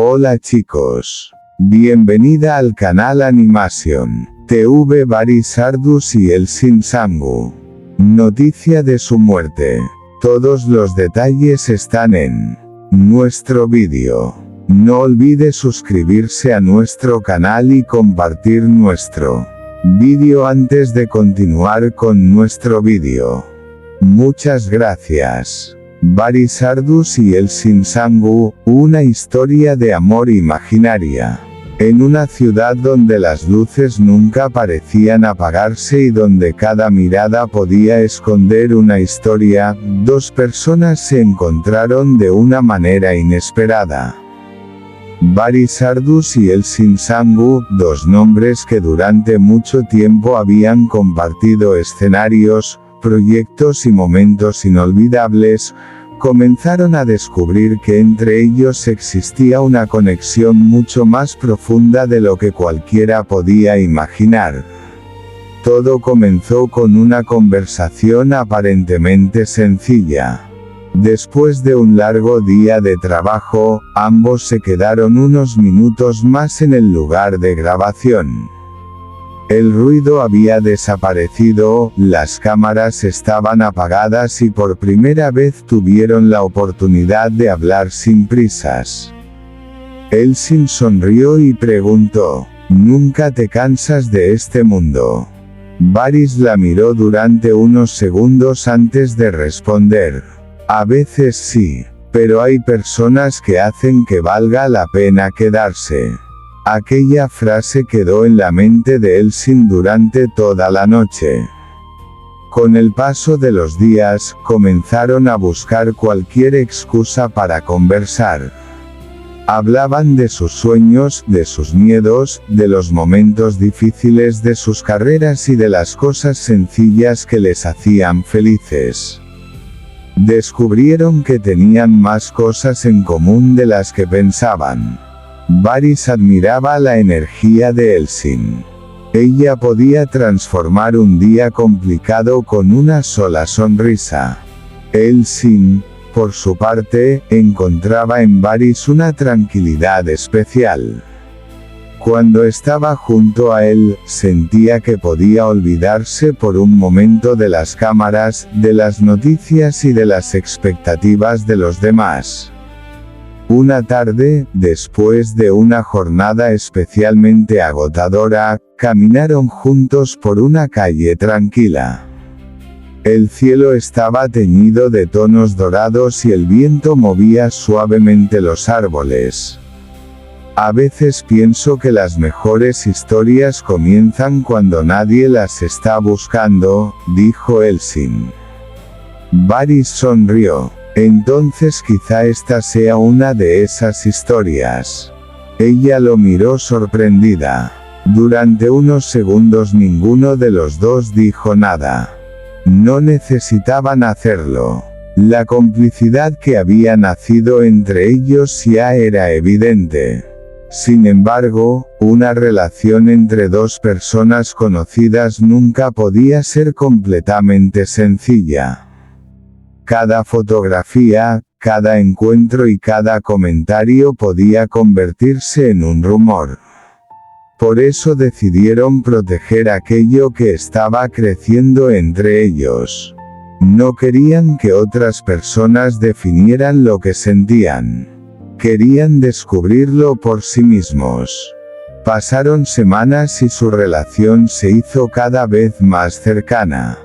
Hola chicos. Bienvenida al canal Animation TV Varys Ardus y Elsin Sangu. Noticia de su muerte. Todos los detalles están en nuestro vídeo. No olvide suscribirse a nuestro canal y compartir nuestro vídeo antes de continuar con nuestro vídeo. Muchas gracias. Varys Ardus y Elsin Sangu, una historia de amor imaginaria. En una ciudad donde las luces nunca parecían apagarse y donde cada mirada podía esconder una historia, dos personas se encontraron de una manera inesperada. Varys Ardus y Elsin Sangu, dos nombres que durante mucho tiempo habían compartido escenarios, proyectos y momentos inolvidables, comenzaron a descubrir que entre ellos existía una conexión mucho más profunda de lo que cualquiera podía imaginar. Todo comenzó con una conversación aparentemente sencilla. Después de un largo día de trabajo, ambos se quedaron unos minutos más en el lugar de grabación. El ruido había desaparecido, las cámaras estaban apagadas y por primera vez tuvieron la oportunidad de hablar sin prisas. Elsin sonrió y preguntó: ¿Nunca te cansas de este mundo? Varys la miró durante unos segundos antes de responder: a veces sí, pero hay personas que hacen que valga la pena quedarse. Aquella frase quedó en la mente de Elsin durante toda la noche. Con el paso de los días, comenzaron a buscar cualquier excusa para conversar. Hablaban de sus sueños, de sus miedos, de los momentos difíciles de sus carreras y de las cosas sencillas que les hacían felices. Descubrieron que tenían más cosas en común de las que pensaban. Varys admiraba la energía de Elsin. Ella podía transformar un día complicado con una sola sonrisa. Elsin, por su parte, encontraba en Varys una tranquilidad especial. Cuando estaba junto a él, sentía que podía olvidarse por un momento de las cámaras, de las noticias y de las expectativas de los demás. Una tarde, después de una jornada especialmente agotadora, caminaron juntos por una calle tranquila. El cielo estaba teñido de tonos dorados y el viento movía suavemente los árboles. A veces pienso que las mejores historias comienzan cuando nadie las está buscando, dijo Elsin. Varys sonrió. Entonces quizá esta sea una de esas historias. Ella lo miró sorprendida. Durante unos segundos ninguno de los dos dijo nada. No necesitaban hacerlo. La complicidad que había nacido entre ellos ya era evidente. Sin embargo, una relación entre dos personas conocidas nunca podía ser completamente sencilla. Cada fotografía, cada encuentro y cada comentario podía convertirse en un rumor. Por eso decidieron proteger aquello que estaba creciendo entre ellos. No querían que otras personas definieran lo que sentían. Querían descubrirlo por sí mismos. Pasaron semanas y su relación se hizo cada vez más cercana.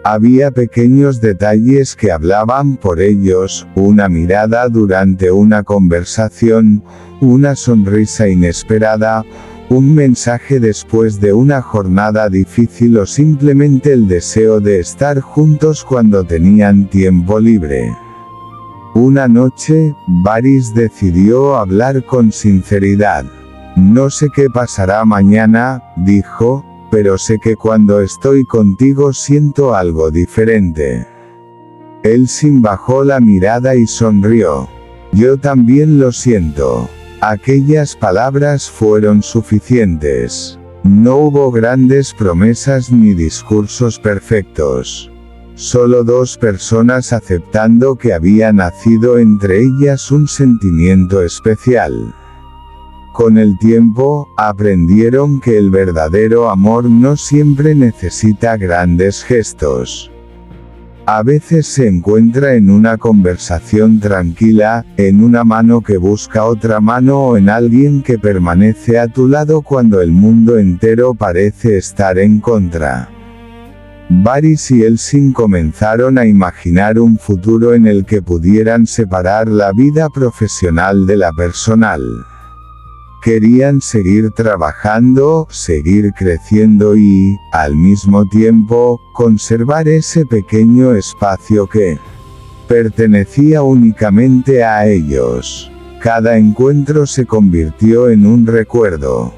Había pequeños detalles que hablaban por ellos, una mirada durante una conversación, una sonrisa inesperada, un mensaje después de una jornada difícil o simplemente el deseo de estar juntos cuando tenían tiempo libre. Una noche, Varys decidió hablar con sinceridad. No sé qué pasará mañana, dijo, pero sé que cuando estoy contigo siento algo diferente. Elsin bajó la mirada y sonrió. Yo también lo siento. Aquellas palabras fueron suficientes. No hubo grandes promesas ni discursos perfectos. Solo dos personas aceptando que había nacido entre ellas un sentimiento especial. Con el tiempo, aprendieron que el verdadero amor no siempre necesita grandes gestos. A veces se encuentra en una conversación tranquila, en una mano que busca otra mano o en alguien que permanece a tu lado cuando el mundo entero parece estar en contra. Varys y Elsin comenzaron a imaginar un futuro en el que pudieran separar la vida profesional de la personal. Querían seguir trabajando, seguir creciendo y, al mismo tiempo, conservar ese pequeño espacio que pertenecía únicamente a ellos. Cada encuentro se convirtió en un recuerdo.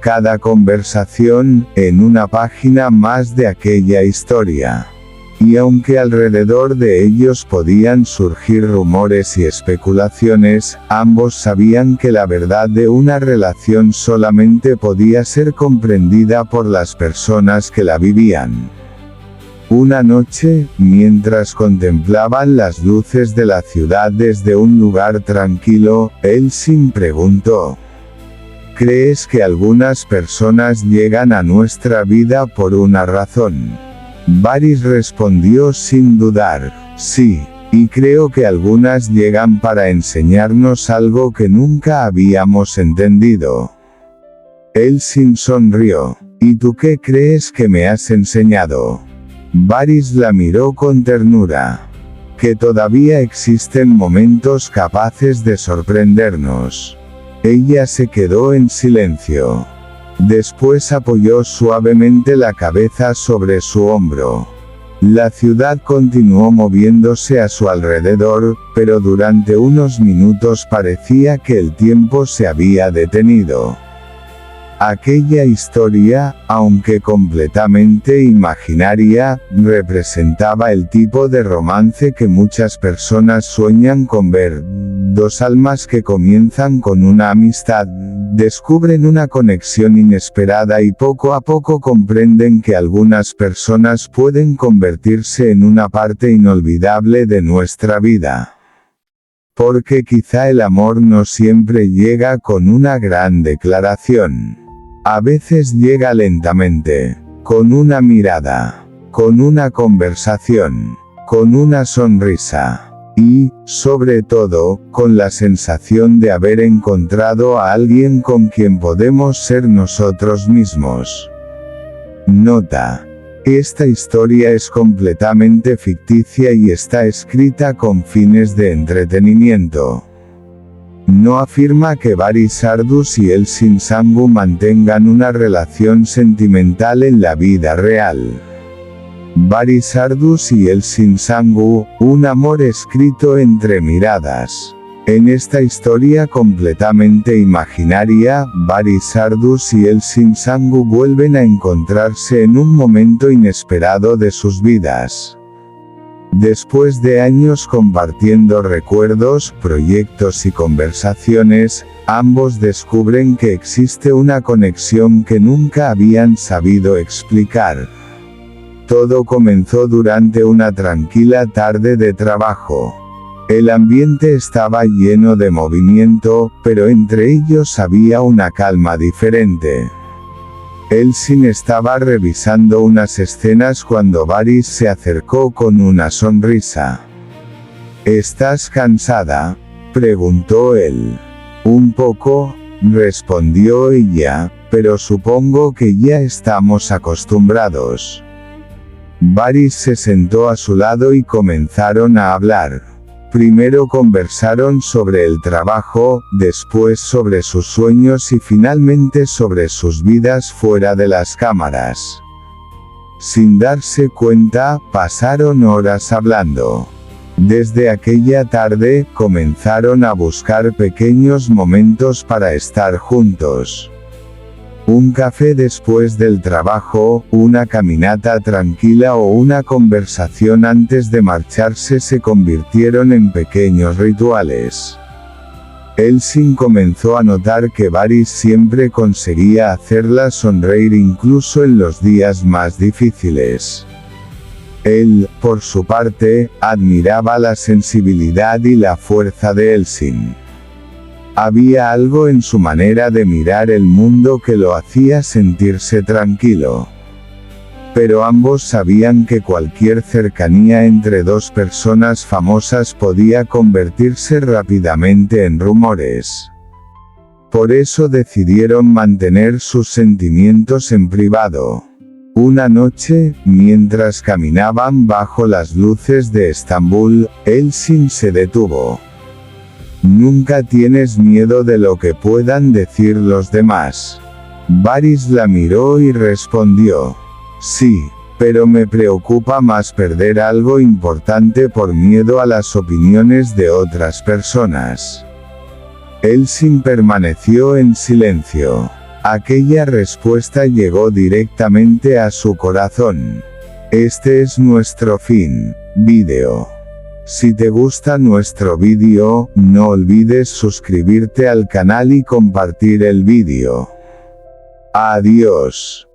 Cada conversación, en una página más de aquella historia. Y aunque alrededor de ellos podían surgir rumores y especulaciones, ambos sabían que la verdad de una relación solamente podía ser comprendida por las personas que la vivían. Una noche, mientras contemplaban las luces de la ciudad desde un lugar tranquilo, Elsin preguntó: ¿crees que algunas personas llegan a nuestra vida por una razón? Varys respondió sin dudar: sí, y creo que algunas llegan para enseñarnos algo que nunca habíamos entendido. Elsin sonrió: ¿y tú qué crees que me has enseñado? Varys la miró con ternura. Que todavía existen momentos capaces de sorprendernos. Ella se quedó en silencio. Después apoyó suavemente la cabeza sobre su hombro. La ciudad continuó moviéndose a su alrededor, pero durante unos minutos parecía que el tiempo se había detenido. Aquella historia, aunque completamente imaginaria, representaba el tipo de romance que muchas personas sueñan con ver. Dos almas que comienzan con una amistad, descubren una conexión inesperada y poco a poco comprenden que algunas personas pueden convertirse en una parte inolvidable de nuestra vida. Porque quizá el amor no siempre llega con una gran declaración. A veces llega lentamente, con una mirada, con una conversación, con una sonrisa. Y, sobre todo, con la sensación de haber encontrado a alguien con quien podemos ser nosotros mismos. Nota: esta historia es completamente ficticia y está escrita con fines de entretenimiento. No afirma que Varys Ardus y Elsin Sangu mantengan una relación sentimental en la vida real. Varys Ardus y Elsin Sangu, un amor escrito entre miradas. En esta historia completamente imaginaria, Varys Ardus y Elsin Sangu vuelven a encontrarse en un momento inesperado de sus vidas. Después de años compartiendo recuerdos, proyectos y conversaciones, ambos descubren que existe una conexión que nunca habían sabido explicar. Todo comenzó durante una tranquila tarde de trabajo. El ambiente estaba lleno de movimiento, pero entre ellos había una calma diferente. Elsin estaba revisando unas escenas cuando Varys se acercó con una sonrisa. ¿Estás cansada?, preguntó él. Un poco, respondió ella, pero supongo que ya estamos acostumbrados. Varys se sentó a su lado y comenzaron a hablar. Primero conversaron sobre el trabajo, después sobre sus sueños y finalmente sobre sus vidas fuera de las cámaras. Sin darse cuenta, pasaron horas hablando. Desde aquella tarde, comenzaron a buscar pequeños momentos para estar juntos. Un café después del trabajo, una caminata tranquila o una conversación antes de marcharse se convirtieron en pequeños rituales. Elsin comenzó a notar que Varys siempre conseguía hacerla sonreír incluso en los días más difíciles. Él, por su parte, admiraba la sensibilidad y la fuerza de Elsin. Había algo en su manera de mirar el mundo que lo hacía sentirse tranquilo. Pero ambos sabían que cualquier cercanía entre dos personas famosas podía convertirse rápidamente en rumores. Por eso decidieron mantener sus sentimientos en privado. Una noche, mientras caminaban bajo las luces de Estambul, Elçin se detuvo. «¿Nunca tienes miedo de lo que puedan decir los demás?» Baris la miró y respondió: «Sí, pero me preocupa más perder algo importante por miedo a las opiniones de otras personas». Elçin permaneció en silencio. Aquella respuesta llegó directamente a su corazón. Este es nuestro fin. Vídeo. Si te gusta nuestro vídeo, no olvides suscribirte al canal y compartir el vídeo. Adiós.